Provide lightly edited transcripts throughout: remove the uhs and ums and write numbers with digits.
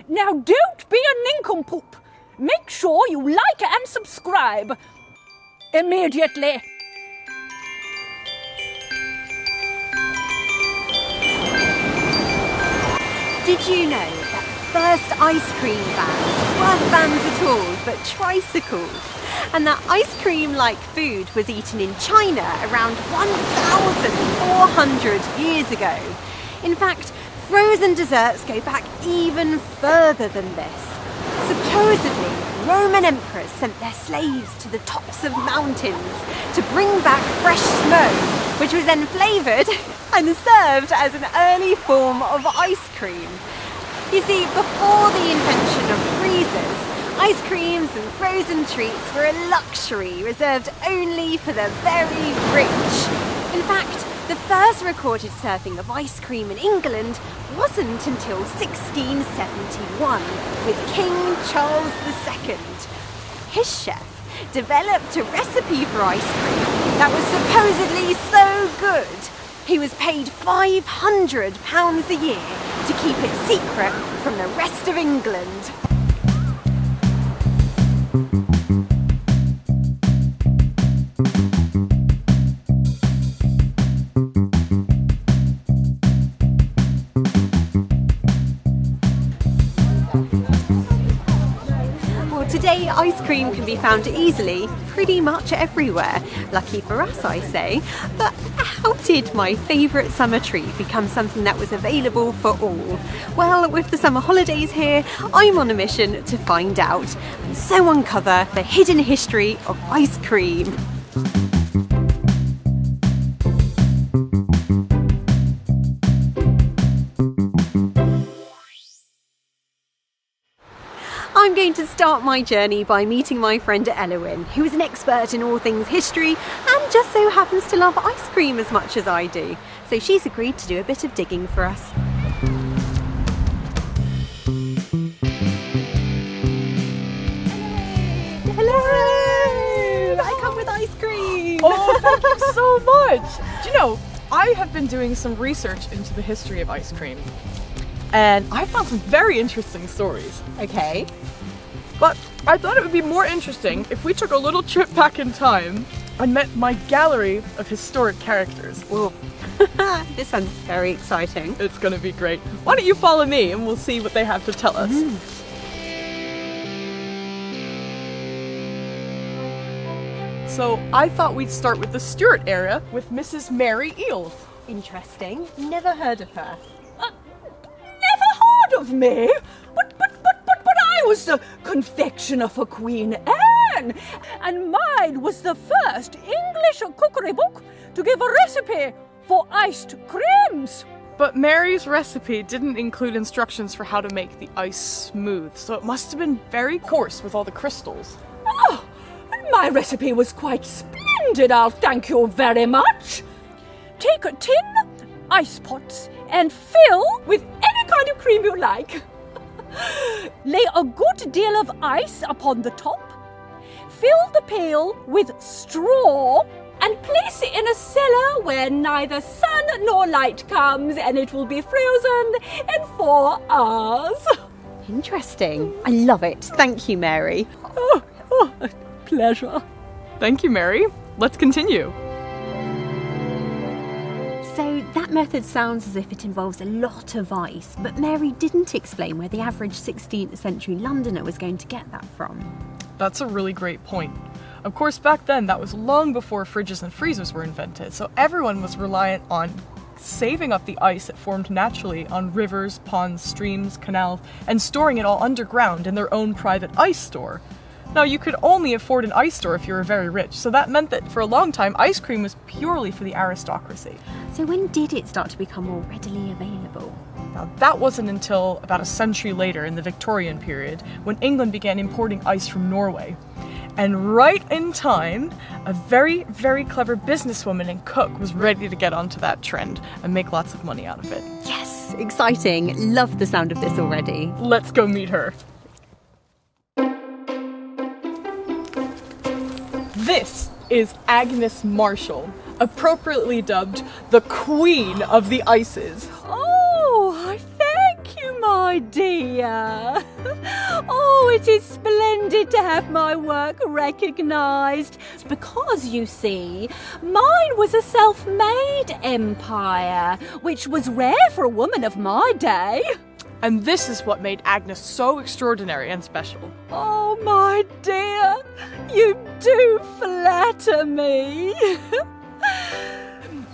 Now don't be a nincompoop. Make sure you like and subscribe. Immediately. Did you know that the first ice cream vans weren't vans at all, but tricycles? And that ice cream-like food was eaten in China around 1,400 years ago. In fact, frozen desserts go back even further than this. Supposedly, Roman emperors sent their slaves to the tops of mountains to bring back fresh snow, which was then flavoured and served as an early form of ice cream. You see, before the invention of freezers, ice creams and frozen treats were a luxury reserved only for the very rich. In fact, the first recorded serving of ice cream in England wasn't until 1671 with King Charles II. His chef developed a recipe for ice cream that was supposedly so good he was paid £500 a year to keep it secret from the rest of England. Today, ice cream can be found easily, pretty much everywhere. Lucky for us, I say. But how did my favourite summer treat become something that was available for all? Well, with the summer holidays here, I'm on a mission to find out and so uncover the hidden history of ice cream. I'm going to start my journey by meeting my friend Elwyn, who is an expert in all things history and just so happens to love ice cream as much as I do. So she's agreed to do a bit of digging for us. Hello! I come with ice cream! Oh, thank you so much! Do you know, I have been doing some research into the history of ice cream, and I found some very interesting stories. Okay. But I thought it would be more interesting if we took a little trip back in time and met my gallery of historic characters. Whoa. This sounds very exciting. It's gonna be great. Why don't you follow me and we'll see what they have to tell us. So I thought we'd start with the Stuart era with Mrs. Mary Eales. Interesting. Never heard of her. Never heard of me? But I was the confectioner for Queen Anne, and mine was the first English cookery book to give a recipe for iced creams. But Mary's recipe didn't include instructions for how to make the ice smooth, so it must have been very coarse with all the crystals. Oh, my recipe was quite splendid, I'll thank you very much. Take a tin, ice pots, and fill with any kind of cream you like. Lay a good deal of ice upon the top. Fill the pail with straw and place it in a cellar where neither sun nor light comes, and it will be frozen in 4 hours. Interesting. I love it. Thank you, Mary. Oh, pleasure. Thank you, Mary. Let's continue. So that method sounds as if it involves a lot of ice, but Mary didn't explain where the average 16th century Londoner was going to get that from. That's a really great point. Of course, back then, that was long before fridges and freezers were invented, so everyone was reliant on saving up the ice that formed naturally on rivers, ponds, streams, canals, and storing it all underground in their own private ice store. Now, you could only afford an ice store if you were very rich, so that meant that for a long time, ice cream was purely for the aristocracy. So when did it start to become more readily available? Now, that wasn't until about a century later in the Victorian period, when England began importing ice from Norway. And right in time, a very, very clever businesswoman and cook was ready to get onto that trend and make lots of money out of it. Yes, exciting. Love the sound of this already. Let's go meet her. This is Agnes Marshall, appropriately dubbed the Queen of the Ices. Oh, thank you, my my dear. Oh, it is splendid to have my work recognised. Because, you see, mine was a self-made empire, which was rare for a woman of my day. And this is what made Agnes so extraordinary and special. Oh, my dear, you do flatter me.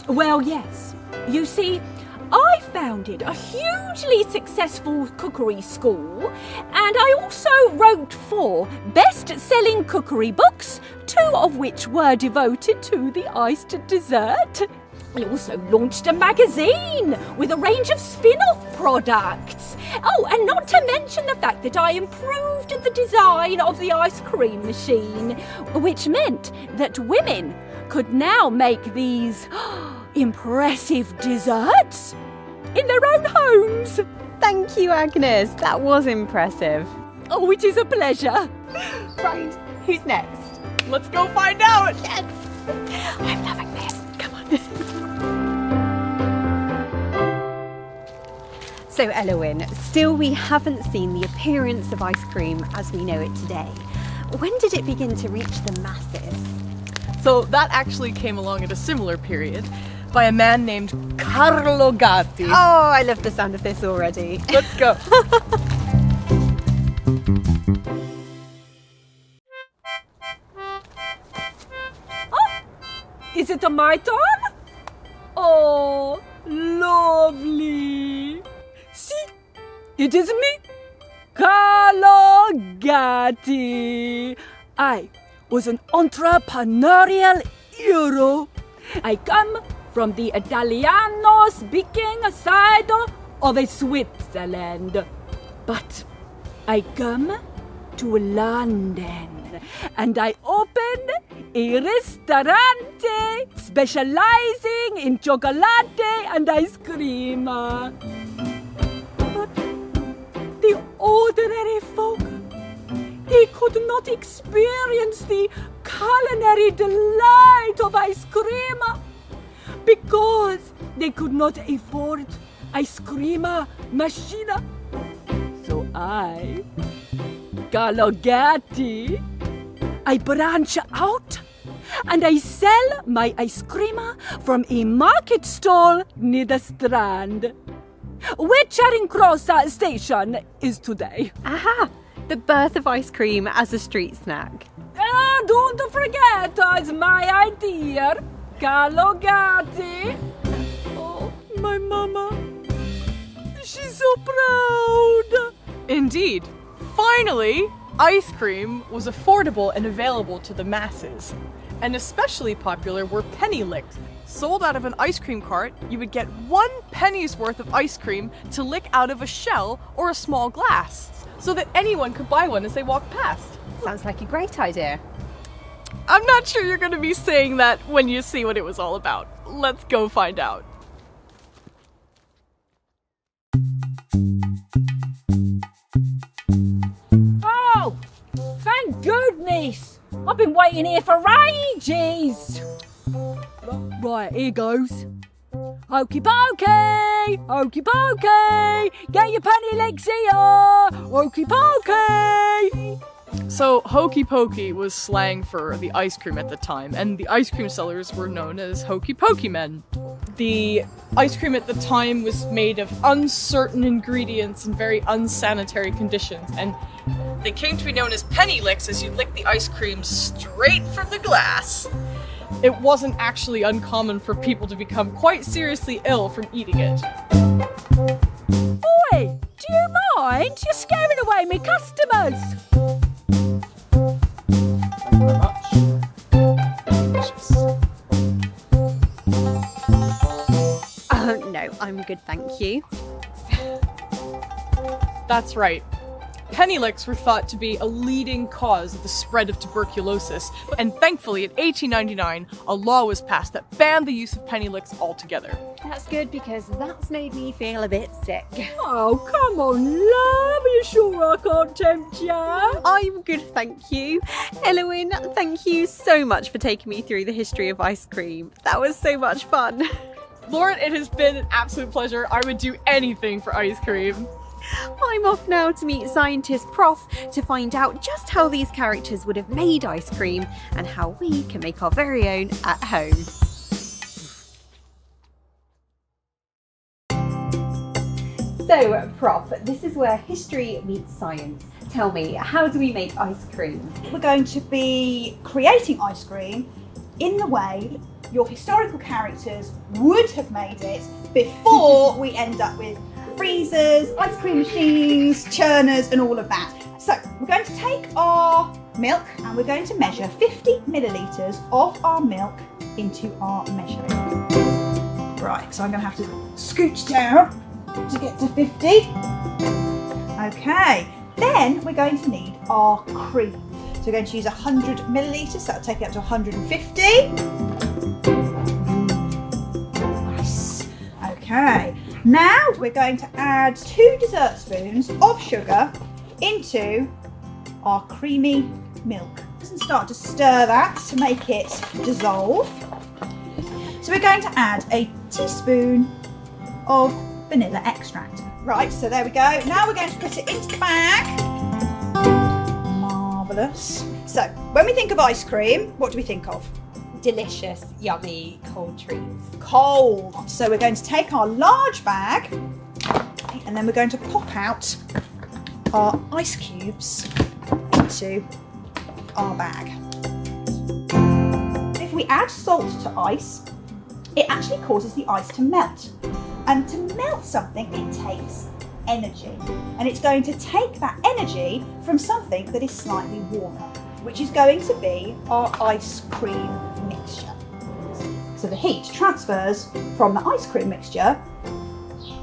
Well, yes. You see, I founded a hugely successful cookery school, and I also wrote 4 best-selling cookery books, 2 of which were devoted to the iced dessert. I also launched a magazine with a range of spin-off products. Oh, and not to mention the fact that I improved the design of the ice cream machine, which meant that women could now make these impressive desserts in their own homes. Thank you, Agnes. That was impressive. Oh, it is a pleasure. Right, who's next? Let's go find out! Yes! I'm loving this. Come on. So, Elowen, still we haven't seen the appearance of ice cream as we know it today. When did it begin to reach the masses? So that actually came along at a similar period by a man named Carlo Gatti. Oh, I love the sound of this already. Let's go. Is it my turn? Oh, lovely. See, it is me, Carlo Gatti. I was an entrepreneurial hero. I come from the Italiano-speaking side of Switzerland. But I come to London and I opened a ristorante specializing in chocolate and ice cream. But the ordinary folk, they could not experience the culinary delight of ice cream because they could not afford ice cream machine. So I, Carlo Gatti, I branch out and I sell my ice cream from a market stall near the Strand, where Charing Cross station is today. Aha! The birth of ice cream as a street snack. Don't forget, it's my idea, Carlo Gatti. Oh, my mama, she's so proud. Indeed. Finally, ice cream was affordable and available to the masses. And especially popular were penny licks. Sold out of an ice cream cart, you would get 1 penny's worth of ice cream to lick out of a shell or a small glass, so that anyone could buy one as they walked past. Sounds like a great idea. I'm not sure you're going to be saying that when you see what it was all about. Let's go find out. Oh, thank goodness. I've been waiting here for ages. Right, here goes. Hokey Pokey! Hokey Pokey! Get your penny licks here! Hokey Pokey! So, Hokey Pokey was slang for the ice cream at the time, and the ice cream sellers were known as Hokey Pokey men. The ice cream at the time was made of uncertain ingredients and very unsanitary conditions, and they came to be known as penny licks as you lick the ice cream straight from the glass. It wasn't actually uncommon for people to become quite seriously ill from eating it. Oi, do you mind? You're scaring away me customers. Thank you very much. Delicious. No, I'm good, thank you. That's right. Penny licks were thought to be a leading cause of the spread of tuberculosis, and thankfully in 1899 a law was passed that banned the use of penny licks altogether. That's good because that's made me feel a bit sick. Oh, come on, love. Are you sure I can't tempt ya? I'm good, thank you. Elowen, thank you so much for taking me through the history of ice cream. That was so much fun. Lauren, it has been an absolute pleasure. I would do anything for ice cream. I'm off now to meet scientist Prof to find out just how these characters would have made ice cream and how we can make our very own at home. So, Prof, this is where history meets science. Tell me, how do we make ice cream? We're going to be creating ice cream in the way your historical characters would have made it before we end up with freezers, ice cream machines, churners and all of that. So we're going to take our milk and we're going to measure 50 millilitres of our milk into our measuring. Right, so I'm going to have to scooch down to get to 50. Okay, then we're going to need our cream. So we're going to use 100 millilitres, so that'll take it up to 150. Nice. Okay, now we're going to add 2 dessert spoons of sugar into our creamy milk. And start to stir that to make it dissolve. So we're going to add a teaspoon of vanilla extract. Right, so there we go. Now we're going to put it into the bag. Marvellous. So, when we think of ice cream, what do we think of? Delicious, yummy, cold treats. Cold. So we're going to take our large bag and then we're going to pop out our ice cubes into our bag. If we add salt to ice, it actually causes the ice to melt. And to melt something, it takes energy. And it's going to take that energy from something that is slightly warmer, which is going to be our ice cream mixture. So the heat transfers from the ice cream mixture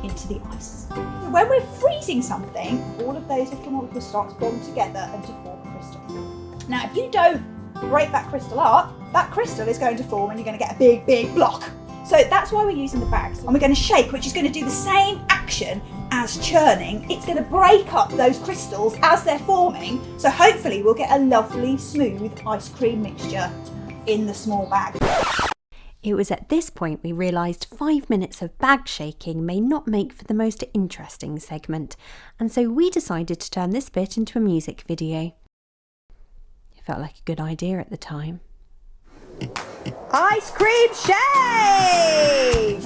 into the ice. When we're freezing something, all of those little molecules start to bond together and to form a crystal. Now, if you don't break that crystal up, that crystal is going to form and you're going to get a big, big block. So that's why we're using the bags. And we're going to shake, which is going to do the same action as churning. It's going to break up those crystals as they're forming. So hopefully we'll get a lovely, smooth ice cream mixture in the small bag. It was at this point we realised 5 minutes of bag shaking may not make for the most interesting segment, and so we decided to turn this bit into a music video. It felt like a good idea at the time. Ice cream shake!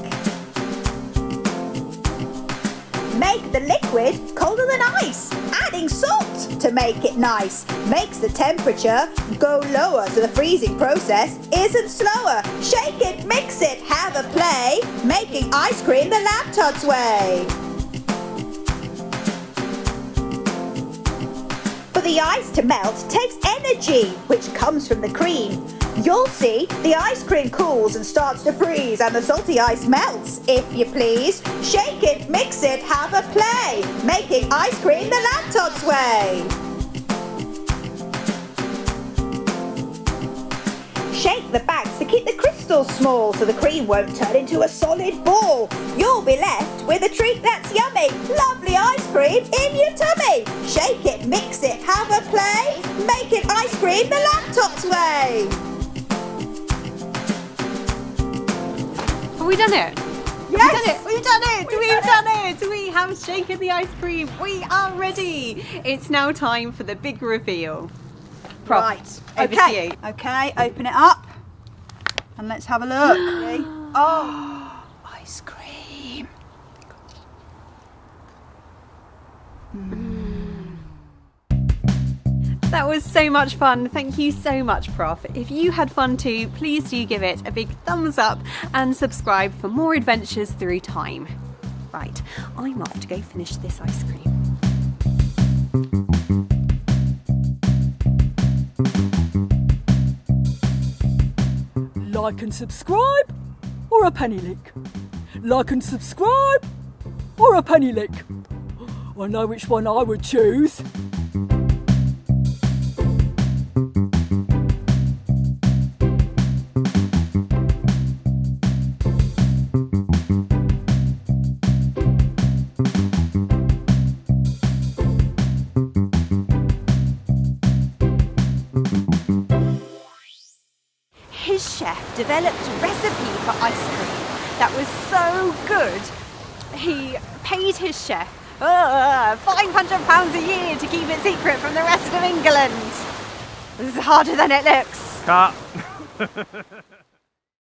Make the liquid colder than ice, adding salt to make it nice. Makes the temperature go lower so the freezing process isn't slower. Shake it, mix it, have a play, making ice cream the lab tut's way. For the ice to melt takes energy, which comes from the cream. You'll see the ice cream cools and starts to freeze and the salty ice melts, if you please. Shake it, mix it, have a play, making ice cream the lab tut's way. Shake the bags to keep the crystals small so the cream won't turn into a solid ball. You'll be left with a treat that's yummy, lovely ice cream in your tummy. Shake it, mix it, have a play, making ice cream the lab tut's way. Have we done it? Yes! We've done it! We've done it! We have shaken the ice cream. We are ready. It's now time for the big reveal. Prof, Right. over to you. Okay, open it up and let's have a look. Ready? Oh, ice cream. That was so much fun. Thank you so much, Prof. If you had fun too, please do give it a big thumbs up and subscribe for more adventures through time. Right, I'm off to go finish this ice cream. Like and subscribe, or a penny lick. Like and subscribe, or a penny lick. I know which one I would choose. His chef developed a recipe for ice cream that was so good. He paid his chef £500 a year to keep it secret from the rest of England. This is harder than it looks. Cut.